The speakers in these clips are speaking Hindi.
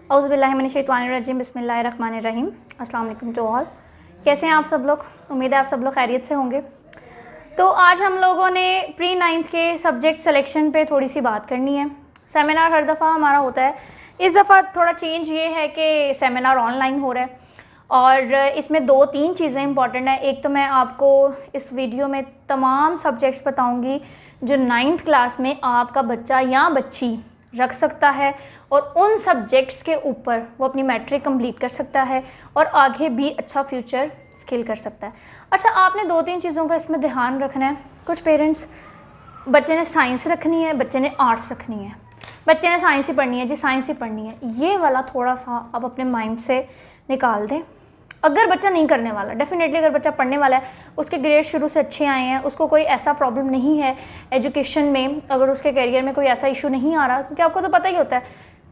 औज़ुबिल्लाहिमिनश्शैतानिर्रजीम बिस्मिल्लाहिर्रहमानिर्रहीम। अस्सलाम वालेकुम टू ऑल। कैसे हैं आप सब लोग? उम्मीद है आप सब लोग खैरियत से होंगे। तो आज हम लोगों ने प्री 9th के सब्जेक्ट सिलेक्शन पे थोड़ी सी बात करनी है। सेमिनार हर दफ़ा हमारा होता है, इस दफ़ा थोड़ा चेंज ये है कि सेमिनार ऑनलाइन हो रहा है और इसमें 2-3 चीज़ें इंपॉर्टेंट हैं। एक तो मैं आपको इस वीडियो में तमाम सब्जेक्ट्स बताऊँगी जो 9th क्लास में आपका बच्चा या बच्ची रख सकता है और उन सब्जेक्ट्स के ऊपर वो अपनी मैट्रिक कंप्लीट कर सकता है और आगे भी अच्छा फ्यूचर स्किल कर सकता है। अच्छा, आपने 2-3 चीज़ों का इसमें ध्यान रखना है। कुछ पेरेंट्स, बच्चे ने साइंस रखनी है, बच्चे ने आर्ट्स रखनी है, बच्चे ने साइंस ही पढ़नी है जी, साइंस ही पढ़नी है, ये वाला थोड़ा सा आप अपने माइंड से निकाल दें। अगर बच्चा नहीं करने वाला, डेफिनेटली अगर बच्चा पढ़ने वाला है, उसके ग्रेड शुरू से अच्छे आए हैं, उसको कोई ऐसा प्रॉब्लम नहीं है एजुकेशन में, अगर उसके करियर में कोई ऐसा इशू नहीं आ रहा, क्योंकि आपको तो पता ही होता है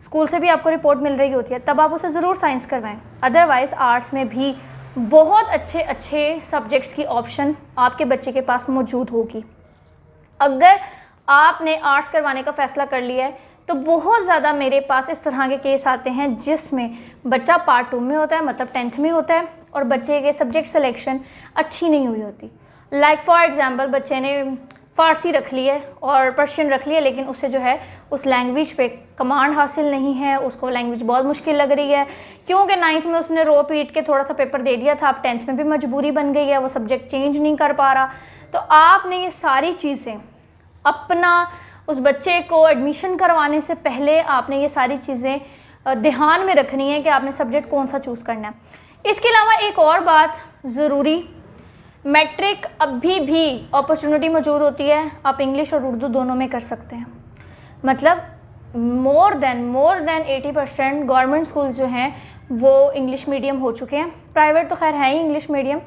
स्कूल से भी आपको रिपोर्ट मिल रही होती है, तब आप उसे ज़रूर साइंस करवाएं। अदरवाइज़ आर्ट्स में भी बहुत अच्छे अच्छे सब्जेक्ट्स की ऑप्शन आपके बच्चे के पास मौजूद होगी। अगर आपने आर्ट्स करवाने का फ़ैसला कर लिया है तो बहुत ज़्यादा मेरे पास इस तरह के केस आते हैं जिसमें बच्चा पार्ट 2 में होता है, मतलब 10th में होता है, और बच्चे के सब्जेक्ट सिलेक्शन अच्छी नहीं हुई होती। लाइक फॉर एग्जांपल, बच्चे ने फ़ारसी रख ली है और पर्शियन रख लिया, लेकिन उसे जो है उस लैंग्वेज पे कमांड हासिल नहीं है, उसको लैंग्वेज बहुत मुश्किल लग रही है, क्योंकि 9th में उसने रो पीट के थोड़ा सा पेपर दे दिया था, अब 10th में भी मजबूरी बन गई है, वो सब्जेक्ट चेंज नहीं कर पा रहा। तो आपने ये सारी चीज़ें अपना उस बच्चे को एडमिशन करवाने से पहले आपने ये सारी चीज़ें ध्यान में रखनी है कि आपने सब्जेक्ट कौन सा चूज़ करना है। इसके अलावा एक और बात ज़रूरी, मैट्रिक अभी भी अपॉर्चुनिटी मौजूद होती है, आप इंग्लिश और उर्दू दोनों में कर सकते हैं। मतलब मोर देन 80% गवर्नमेंट स्कूल्स जो हैं वो इंग्लिश मीडियम हो चुके हैं। प्राइवेट तो खैर है ही इंग्लिश मीडियम,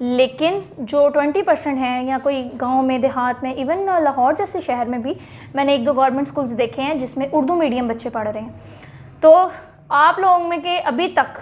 लेकिन जो 20% हैं या कोई गांव में, देहात में, इवन लाहौर जैसे शहर में भी मैंने 1-2 गवर्नमेंट स्कूल्स देखे हैं जिसमें उर्दू मीडियम बच्चे पढ़ रहे हैं। तो आप लोगों में के अभी तक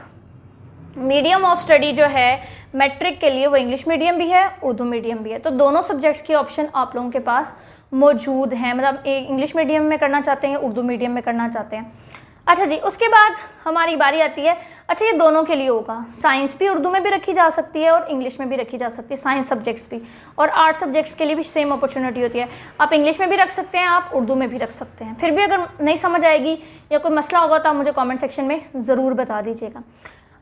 मीडियम ऑफ स्टडी जो है मैट्रिक के लिए वो इंग्लिश मीडियम भी है, उर्दू मीडियम भी है, तो दोनों सब्जेक्ट्स की ऑप्शन आप लोगों के पास मौजूद हैं। मतलब एक इंग्लिश मीडियम में करना चाहते हैं, उर्दू मीडियम में करना चाहते हैं। अच्छा जी, उसके बाद हमारी बारी आती है, अच्छा ये दोनों के लिए होगा, साइंस भी उर्दू में भी रखी जा सकती है और इंग्लिश में भी रखी जा सकती है, साइंस सब्जेक्ट्स भी, और आर्ट सब्जेक्ट्स के लिए भी सेम अपॉर्चुनिटी होती है। आप इंग्लिश में भी रख सकते हैं, आप उर्दू में भी रख सकते हैं। फिर भी अगर नहीं समझ आएगी या कोई मसला होगा तो आप मुझे कॉमेंट सेक्शन में ज़रूर बता दीजिएगा।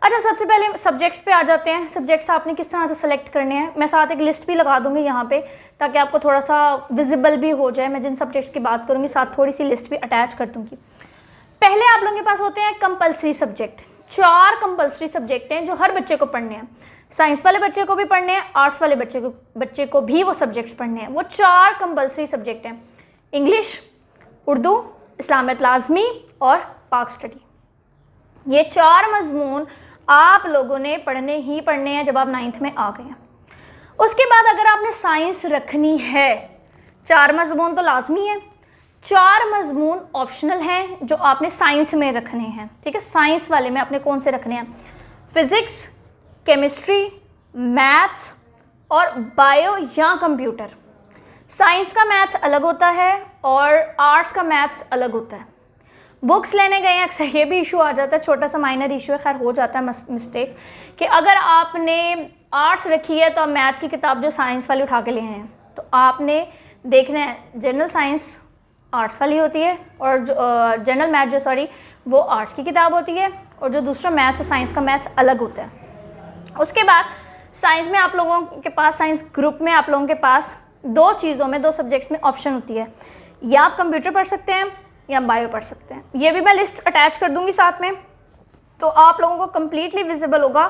अच्छा, सबसे पहले सब्जेक्ट्स पे आ जाते हैं। सब्जेक्ट्स आपने किस तरह से सेलेक्ट करने हैं, मैं साथ एक लिस्ट भी लगा दूंगी यहाँ पे ताकि आपको थोड़ा सा विजिबल भी हो जाए। मैं जिन सब्जेक्ट्स की बात करूँगी साथ थोड़ी सी लिस्ट भी अटैच कर दूँगी। पहले आप लोगों के पास होते हैं कंपलसरी सब्जेक्ट। 4 कंपलसरी सब्जेक्ट हैं जो हर बच्चे को पढ़ने हैं। साइंस वाले बच्चे को भी पढ़ने हैं, आर्ट्स वाले बच्चे को भी वो सब्जेक्ट्स पढ़ने हैं। वो 4 कंपलसरी सब्जेक्ट हैं: इंग्लिश, उर्दू, इस्लामियत लाजमी और पाक स्टडी। ये 4 मजमून आप लोगों ने पढ़ने ही पढ़ने हैं जब आप 9th में आ गए हैं। उसके बाद अगर आपने साइंस रखनी है, 4 मजमून तो लाजमी है, 4 मजमून ऑप्शनल हैं जो आपने साइंस में रखने हैं। ठीक है, साइंस वाले में आपने कौन से रखने हैं? फिज़िक्स, केमिस्ट्री, मैथ्स और बायो या कंप्यूटर। साइंस का मैथ्स अलग होता है और आर्ट्स का मैथ्स अलग होता है। बुक्स लेने गए हैं, अक्सर ये भी इशू आ जाता है, छोटा सा माइनर इशू है, खैर हो जाता है मिस्टेक, कि अगर आपने आर्ट्स रखी है तो आप मैथ की किताब जो साइंस वाली उठा के ले हैं, तो आपने देखना है जनरल साइंस आर्ट्स वाली होती है और जो जनरल मैथ वो आर्ट्स की किताब होती है, और जो दूसरा मैथ्स है, साइंस का मैथ्स अलग होता है। उसके बाद साइंस में आप लोगों के पास, साइंस ग्रुप में आप लोगों के पास 2 चीज़ों में, 2 सब्जेक्ट्स में ऑप्शन होती है, या आप कंप्यूटर पढ़ सकते हैं या बायो पढ़ सकते हैं। ये भी मैं लिस्ट अटैच कर दूंगी साथ में, तो आप लोगों को कंप्लीटली विजिबल होगा।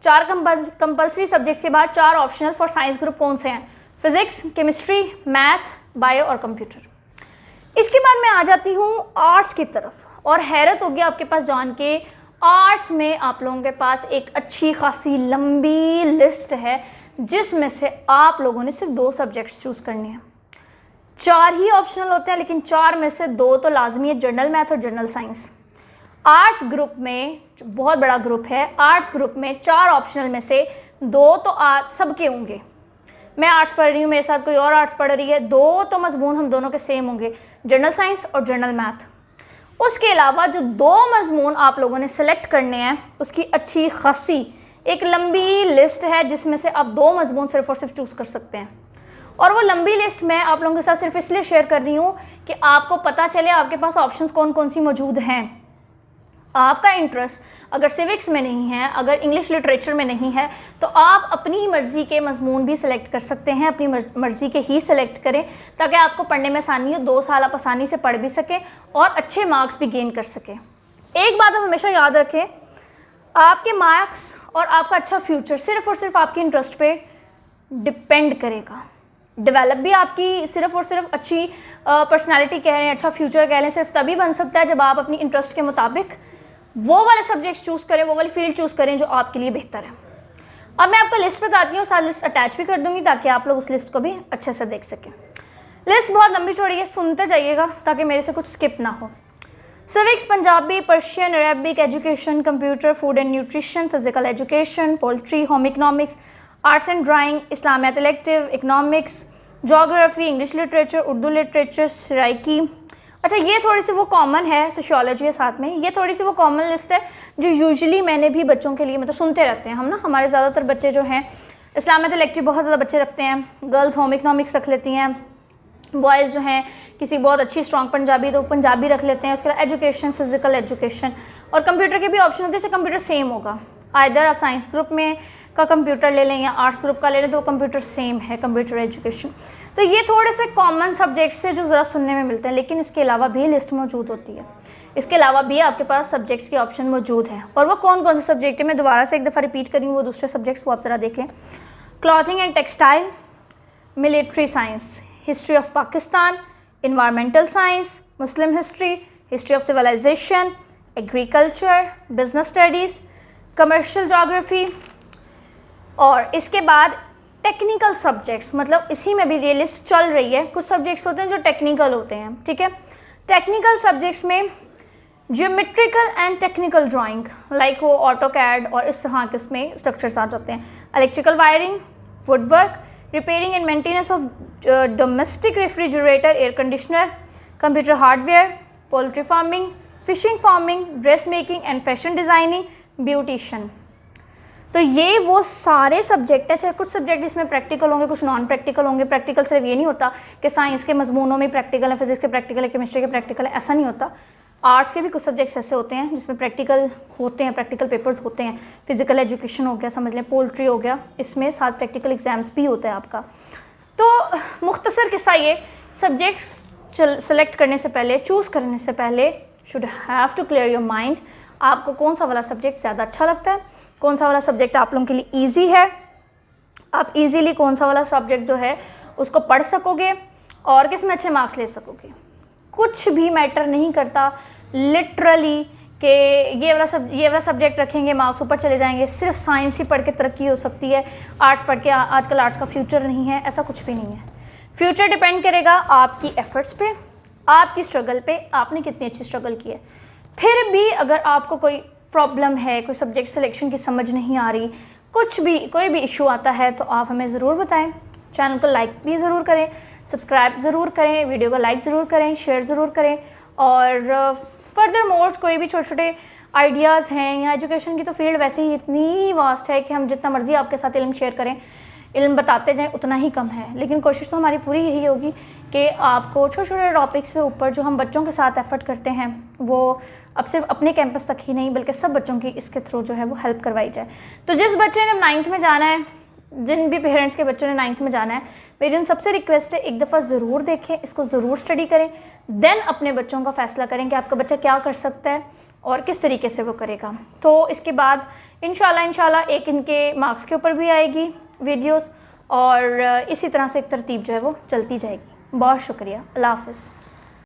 4 कंपलसरी सब्जेक्ट्स के बाद 4 ऑप्शनल फॉर साइंस ग्रुप कौन से हैं: फिजिक्स, केमिस्ट्री, मैथ्स, बायो और कंप्यूटर। इसके बाद मैं आ जाती हूँ आर्ट्स की तरफ, और हैरत होगी आपके पास जान के, आर्ट्स में आप लोगों के पास एक अच्छी खासी लंबी लिस्ट है जिसमें से आप लोगों ने सिर्फ 2 सब्जेक्ट्स चूज़ करने हैं। 4 ही ऑप्शनल होते हैं, लेकिन 4 में से 2 तो लाजमी है, जनरल मैथ और जनरल साइंस। आर्ट्स ग्रुप में बहुत बड़ा ग्रुप है, आर्ट्स ग्रुप में 4 ऑप्शनल में से 2 तो सबके होंगे। मैं आर्ट्स पढ़ रही हूँ, मेरे साथ कोई और आर्ट्स पढ़ रही है, 2 तो मजमून हम दोनों के सेम होंगे, जनरल साइंस और जनरल मैथ। उसके अलावा जो 2 मज़मून आप लोगों ने सेलेक्ट करने हैं उसकी अच्छी खासी एक लंबी लिस्ट है, जिसमें से आप 2 मज़मून सिर्फ और सिर्फ चूज़ कर सकते हैं। और वो लंबी लिस्ट मैं आप लोगों के साथ सिर्फ इसलिए शेयर कर रही हूँ कि आपको पता चले आपके पास ऑप्शंस कौन कौन सी मौजूद हैं। आपका इंटरेस्ट अगर सिविक्स में नहीं है, अगर इंग्लिश लिटरेचर में नहीं है, तो आप अपनी मर्ज़ी के मज़मून भी सिलेक्ट कर सकते हैं, अपनी मर्ज़ी के ही सिलेक्ट करें ताकि आपको पढ़ने में आसानी हो, 2 साल आप आसानी से पढ़ भी सकें और अच्छे मार्क्स भी गेन कर सकें। एक बात आप हमेशा याद रखें, आपके मार्क्स और आपका अच्छा फ्यूचर सिर्फ़ और सिर्फ आपके इंटरेस्ट पे डिपेंड करेगा। डेवलप भी आपकी सिर्फ़ और सिर्फ अच्छी पर्सनालिटी कह रहे हैं, अच्छा फ्यूचर कह रहे हैं, सिर्फ तभी बन सकता है जब आप अपनी इंटरेस्ट के मुताबिक वो वाले सब्जेक्ट्स चूज़ करें, वो वाली फील्ड चूज़ करें जो आपके लिए बेहतर है। अब मैं आपको लिस्ट बताती हूँ, साथ लिस्ट अटैच भी कर दूँगी ताकि आप लोग उस लिस्ट को भी अच्छे से देख सकें। लिस्ट बहुत लंबी चौड़ी है, सुनते जाइएगा ताकि मेरे से कुछ स्किप ना हो। Civics, Punjabi, Persian, Arabic, education, computer, food and nutrition, physical education, poultry, home economics, arts and drawing, Islamiyat elective, economics, geography, English literature, Urdu literature, Saraiki. अच्छा, ये थोड़ी सी वो कॉमन है, सोशियोलॉजी है साथ में, ये थोड़ी सी वो कॉमन लिस्ट है जो यूजुअली मैंने भी बच्चों के लिए मतलब सुनते रहते हैं हम ना। हमारे ज़्यादातर बच्चे जो हैं इस्लामियात इलेक्टिव बहुत ज़्यादा बच्चे रखते हैं, गर्ल्स होम इकनॉमिक्स रख लेती हैं, बॉयज़ जो हैं किसी बहुत अच्छी स्ट्रॉन्ग पंजाबी तो पंजाबी रख लेते हैं। उसके बाद एजुकेशन, फिजिकल एजुकेशन और कंप्यूटर के भी ऑप्शन होते हैं, जैसे कंप्यूटर सेम होगा, आइदर आप साइंस ग्रुप में का कंप्यूटर ले लें या आर्ट्स ग्रुप का ले लें, तो कंप्यूटर सेम है, कंप्यूटर एजुकेशन। तो ये थोड़े से कॉमन सब्जेक्ट्स हैं जो ज़रा सुनने में मिलते हैं, लेकिन इसके अलावा भी लिस्ट मौजूद होती है। इसके अलावा भी आपके पास सब्जेक्ट्स के ऑप्शन मौजूद हैं। और वो कौन कौन से सब्जेक्ट है मैं दोबारा से एक दफ़ा रिपीट करी हूँ, वो दूसरे सब्जेक्ट्स को आप ज़रा देख लें। Clothing and textile, military science, history of Pakistan, environmental science, Muslim history, history of civilisation, agriculture, business studies, commercial geography. और इसके बाद टेक्निकल सब्जेक्ट्स, मतलब इसी में भी ये लिस्ट चल रही है, कुछ सब्जेक्ट्स होते हैं जो टेक्निकल होते हैं, ठीक है। टेक्निकल सब्जेक्ट्स में geometrical and technical drawing, like वो ऑटो कैड और इस तरह के उसमें स्ट्रक्चर्स आ जाते हैं। Electrical wiring, would work, repairing and maintenance of domestic refrigerator, air conditioner, computer hardware, poultry farming, fishing farming, dress making and fashion designing, beautician. तो ये वो सारे सब्जेक्ट हैं। चाहे कुछ सब्जेक्ट इसमें प्रैक्टिकल होंगे, कुछ नॉन प्रैक्टिकल होंगे। प्रैक्टिकल सिर्फ ये नहीं होता कि साइंस के मजमूनों में प्रैक्टिकल है, फिजिक्स के प्रैक्टिकल है, केमिस्ट्री के प्रैक्टिकल है, ऐसा नहीं होता। आर्ट्स के भी कुछ सब्जेक्ट्स ऐसे होते हैं जिसमें प्रैक्टिकल होते हैं, प्रैक्टिकल पेपर्स होते हैं। फिजिकल एजुकेशन हो गया, समझ लें पोल्ट्री हो गया, इसमें साथ प्रैक्टिकल एग्जाम्स भी होता है आपका। तो मुख्तसर किस्सा ये, सब्जेक्ट्स सेलेक्ट करने से पहले, चूज़ करने से पहले should have to clear your mind, आपको कौन सा वाला सब्जेक्ट ज़्यादा अच्छा लगता है, कौन सा वाला सब्जेक्ट आप लोगों के लिए ईजी है, आप इजीली कौन सा वाला सब्जेक्ट जो है उसको पढ़ सकोगे और किस में अच्छे मार्क्स ले सकोगे। कुछ भी मैटर नहीं करता लिटरली कि ये वाला सब्जेक्ट रखेंगे मार्क्स ऊपर चले जाएंगे, सिर्फ साइंस ही पढ़ के तरक्की हो सकती है, आर्ट्स पढ़ के आजकल आर्ट्स का फ्यूचर नहीं है, ऐसा कुछ भी नहीं है। फ्यूचर डिपेंड करेगा आपकी एफर्ट्स पे, आपकी स्ट्रगल पे, आपने कितनी अच्छी स्ट्रगल की है। फिर भी अगर आपको कोई प्रॉब्लम है, कोई सब्जेक्ट सिलेक्शन की समझ नहीं आ रही, कुछ भी कोई भी इशू आता है, तो आप हमें ज़रूर बताएं। चैनल को लाइक भी ज़रूर करें, सब्सक्राइब ज़रूर करें, वीडियो को लाइक ज़रूर करें, शेयर ज़रूर करें। और फर्दर मोर कोई भी छोटे छोटे आइडियाज़ हैं, या एजुकेशन की तो फील्ड वैसे ही इतनी वास्ट है कि हम जितना मर्ज़ी आपके साथ इल्म शेयर करें, इल्म बताते जाएं, उतना ही कम है। लेकिन कोशिश तो हमारी पूरी यही होगी कि आपको छोटे छोटे टॉपिक्स पे ऊपर जो हम बच्चों के साथ एफर्ट करते हैं, वो अब सिर्फ अपने कैंपस तक ही नहीं बल्कि सब बच्चों की इसके थ्रू जो है वो हेल्प करवाई जाए। तो जिस बच्चे ने 9th में जाना है, जिन भी पेरेंट्स के बच्चों ने 9th में जाना है, मेरी उन सबसे रिक्वेस्ट है एक दफ़ा ज़रूर देखें, इसको ज़रूर स्टडी करें, देन अपने बच्चों का फ़ैसला करें कि आपका बच्चा क्या कर सकता है और किस तरीके से वो करेगा। तो इसके बाद इंशाल्लाह एक इनके मार्क्स के ऊपर भी आएगी वीडियोस, और इसी तरह से एक तरतीब जो है वो चलती जाएगी। बहुत शुक्रिया, अल्लाह हाफ़िज़।